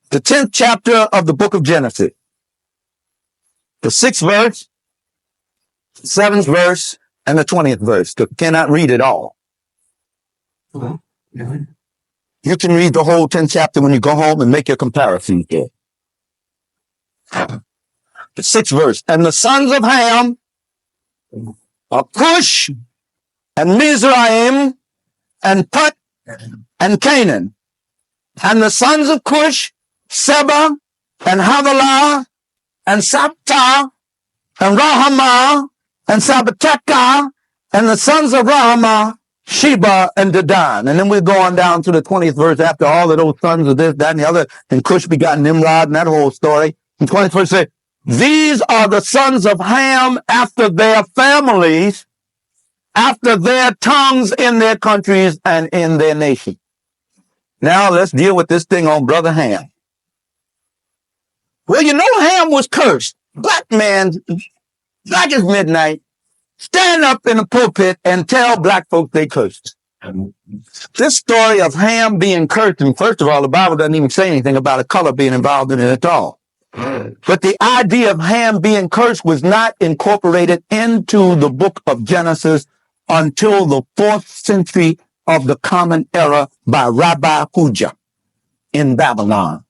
the 10th chapter of the book of Genesis, the 6th verse, 7th verse, and the 20th verse. You cannot read it all. You can read the whole 10th chapter when you go home and make your comparison. The 6th verse. And the sons of Ham are Cush and Mizraim and Put and Canaan. And the sons of Cush, Seba and Havilah and Sabta and Rahamah and Sabateka, and the sons of Rahamah, Sheba and Dedan. And then we're going down to the 20th verse after all of those sons of this, that, and the other, and Cush begot Nimrod and that whole story. And 20th verse says, these are the sons of Ham after their families, after their tongues in their countries and in their nation. Now let's deal with this thing on Brother Ham. Well, you know Ham was cursed. Black man, black as midnight, stand up in the pulpit and tell black folks they cursed. This story of Ham being cursed, and first of all, the Bible doesn't even say anything about a color being involved in it at all. But the idea of Ham being cursed was not incorporated into the book of Genesis until the 4th century of the Common Era by Rabbi Hujah in Babylon.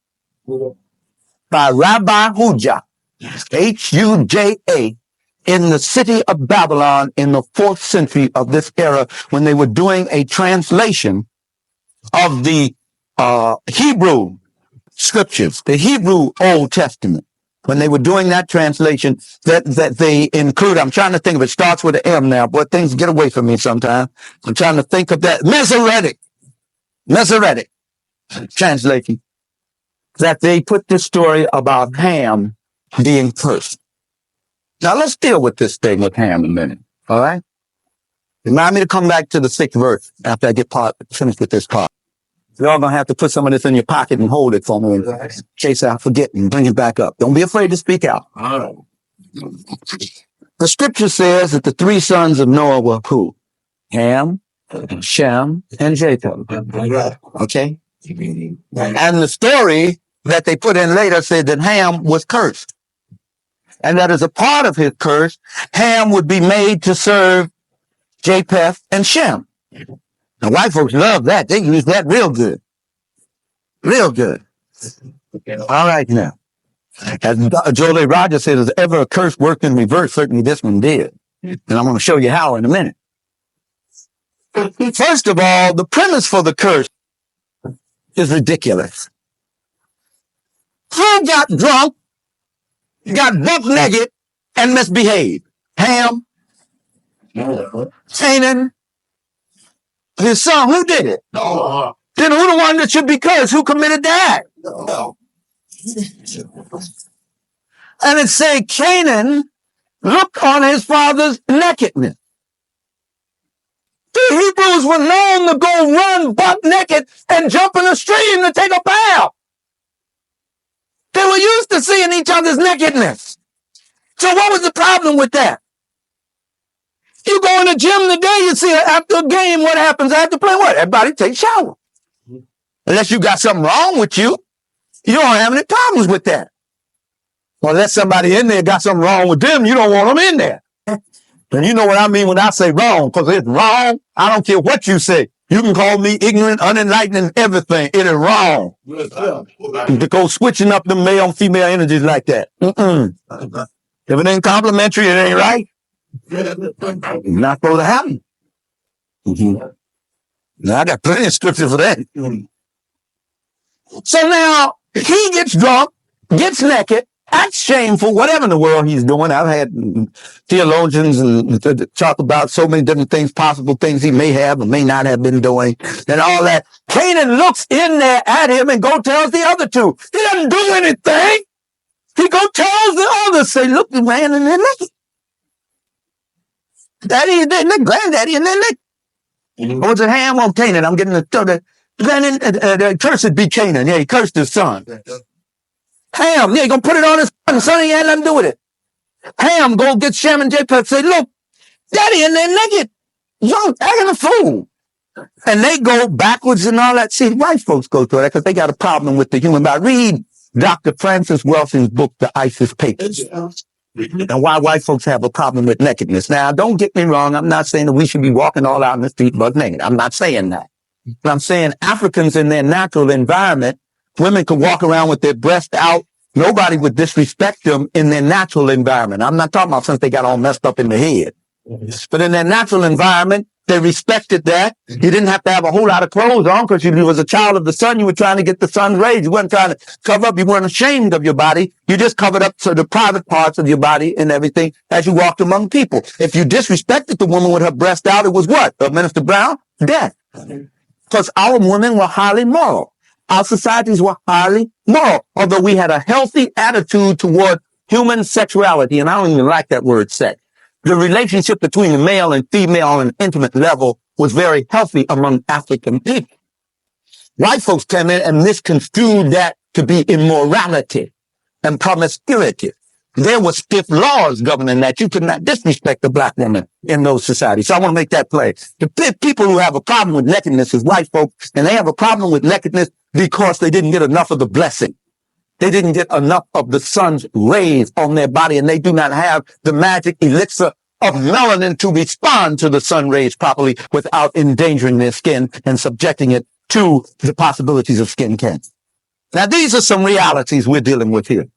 By Rabbi Hujah, H-U-J-A, in the city of Babylon in the 4th century of this era, when they were doing a translation of the Hebrew scriptures, the Hebrew Old Testament. When they were doing that translation, that they include, I'm trying to think of it, starts with an M now, but things get away from me sometimes. I'm trying to think of that Masoretic translation, that they put this story about Ham being cursed. Now let's deal with this thing with Ham a minute, all right? Remind me to come back to the 6th verse after I get finished with this part. You're all going to have to put some of this in your pocket and hold it for me in case I forget and bring it back up. Don't be afraid to speak out. The scripture says that the 3 sons of Noah were who? Ham, Shem, and Japheth. Okay? And the story that they put in later said that Ham was cursed. And that as a part of his curse, Ham would be made to serve Japheth and Shem. Now, white folks love that. They use that real good. Real good. All right, now. As Jolie Rogers said, if ever a curse worked in reverse, certainly this one did. And I'm going to show you how in a minute. First of all, the premise for the curse is ridiculous. Who got drunk, got buck naked, and misbehaved? Ham, Canaan, his son. Who did it? Then who the one that should be cursed? Who committed that? And it say Canaan looked on his father's nakedness. The Hebrews were known to go run buck naked and jump in a stream to take a bath. They were used to seeing each other's nakedness. So what was the problem with that? You go in the gym today, you see after a game, what happens after play? What? Everybody takes a shower. Unless you got something wrong with you, you don't have any problems with that. Well, unless somebody in there got something wrong with them, you don't want them in there. And you know what I mean when I say wrong, because it's wrong. I don't care what you say. You can call me ignorant, unenlightened, and everything. It is wrong. To go switching up the male and female energies like that. If it ain't complimentary, it ain't right. It's not supposed to happen. Now, I got plenty of scripture for that. So now, he gets drunk, gets naked, acts shameful, whatever in the world he's doing. I've had theologians and talk about so many different things, possible things he may have or may not have been doing, and all that. Canaan looks in there at him and go tells the other 2. He doesn't do anything. He go tells the others, say, look, the man in there naked. Daddy is there naked. Granddaddy in there naked. Or was it Ham or Canaan? I'm getting the cursed be Canaan. Yeah, he cursed his son. Ham, yeah, he gonna put it on his son. Son ain't had nothing to do with it. Ham go get Shem and Japheth, say, look, Daddy in there naked. Young, acting a fool. And they go backwards and all that. See, white folks go through that because they got a problem with the human body. Read Dr. Francis Welsing's book, The ISIS Papers, and why white folks have a problem with nakedness. Now, don't get me wrong. I'm not saying that we should be walking all out in the street butt naked. I'm not saying that. But I'm saying Africans in their natural environment, women could walk around with their breasts out. Nobody would disrespect them in their natural environment. I'm not talking about since they got all messed up in the head. But in their natural environment, they respected that. You didn't have to have a whole lot of clothes on because you was a child of the sun. You were trying to get the sun's rays. You weren't trying to cover up. You weren't ashamed of your body. You just covered up to the private parts of your body and everything as you walked among people. If you disrespected the woman with her breast out, it was what? Minister Brown? Death. Because our women were highly moral. Our societies were highly moral, although we had a healthy attitude toward human sexuality, and I don't even like that word sex. The relationship between the male and female on an intimate level was very healthy among African people. White folks came in and misconstrued that to be immorality and promiscuity. There were stiff laws governing that. You could not disrespect a black woman in those societies. So I want to make that plain. The people who have a problem with nakedness is white folks, and they have a problem with nakedness because they didn't get enough of the blessing. They didn't get enough of the sun's rays on their body, and they do not have the magic elixir of melanin to respond to the sun rays properly without endangering their skin and subjecting it to the possibilities of skin cancer. Now, these are some realities we're dealing with here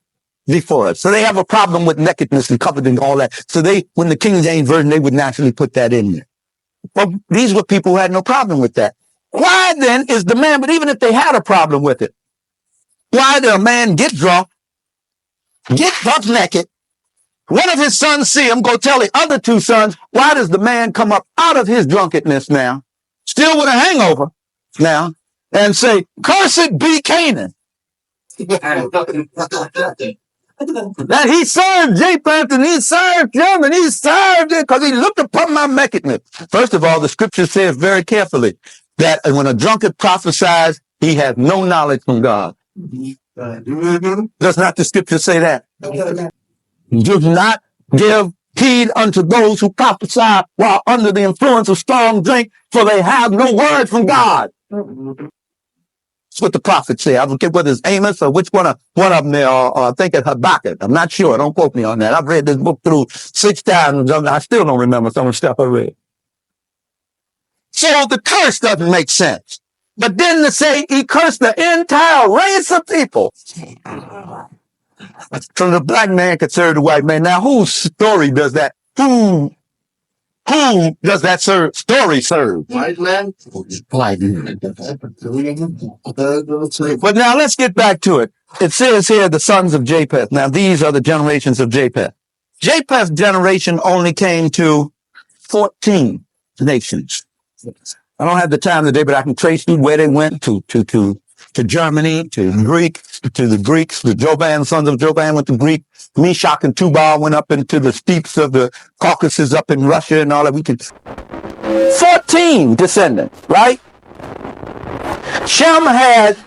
before us. So they have a problem with nakedness and covered and all that. So when the King James Version, they would naturally put that in there. But these were people who had no problem with that. Why then is the man, but even if they had a problem with it, why did a man get drunk, get butt naked, one of his sons see him, go tell the other two sons, why does the man come up out of his drunkenness now, still with a hangover now, and say, cursed be Canaan? That he served Japheth and he served him and he served it because he looked upon my nakedness. First of all, the scripture says very carefully that when a drunkard prophesies, he has no knowledge from God. Does not the scripture say that? Do not give heed unto those who prophesy while under the influence of strong drink, for they have no word from God. That's what the prophets say. I don't care whether it's Amos or which one of them there, or I think it's Habakkuk. I'm not sure. Don't quote me on that. I've read this book through 6 times. I still don't remember some of the stuff I read. So the curse doesn't make sense. But then to say he cursed the entire race of people. So the black man could serve the white man. Now, whose story does that? Who does that story serve? White man? White man. But now let's get back to it. It says here the sons of Japheth. Now, these are the generations of Japheth. Japheth's generation only came to 14 nations. I don't have the time today, but I can trace through where they went to Germany, to the Greeks. The Joban, sons of Joban went to Greek. Meshach and Tubal went up into the steeps of the Caucasus up in Russia and all that. 14 descendants, right? Shem had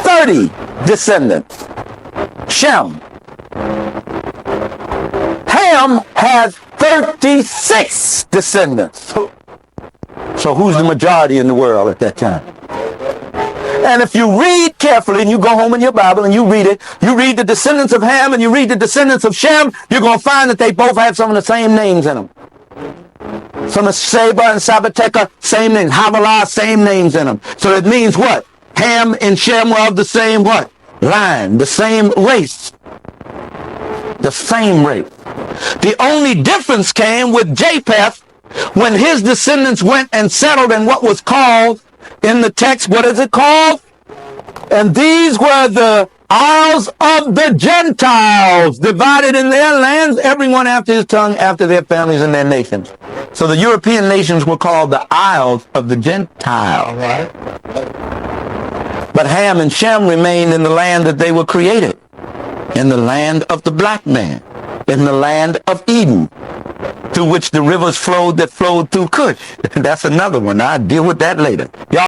30 descendants. Shem. Ham has 36 descendants. So who's the majority in the world at that time? And if you read carefully and you go home in your Bible and you read the descendants of Ham and you read the descendants of Shem, you're going to find that they both have some of the same names in them. Some of Seba and Sabateka, same names. Havilah, same names in them. So it means what? Ham and Shem were of the same what? Line, the same race. The same race. The only difference came with Japheth when his descendants went and settled in what was called in the text, what is it called? And these were the isles of the Gentiles, divided in their lands, everyone after his tongue, after their families and their nations. So the European nations were called the isles of the Gentiles. But Ham and Shem remained in the land that they were created, in the land of the black man, in the land of Eden, through which the rivers flowed that flowed through Cush. That's another one. I'll deal with that later. Y'all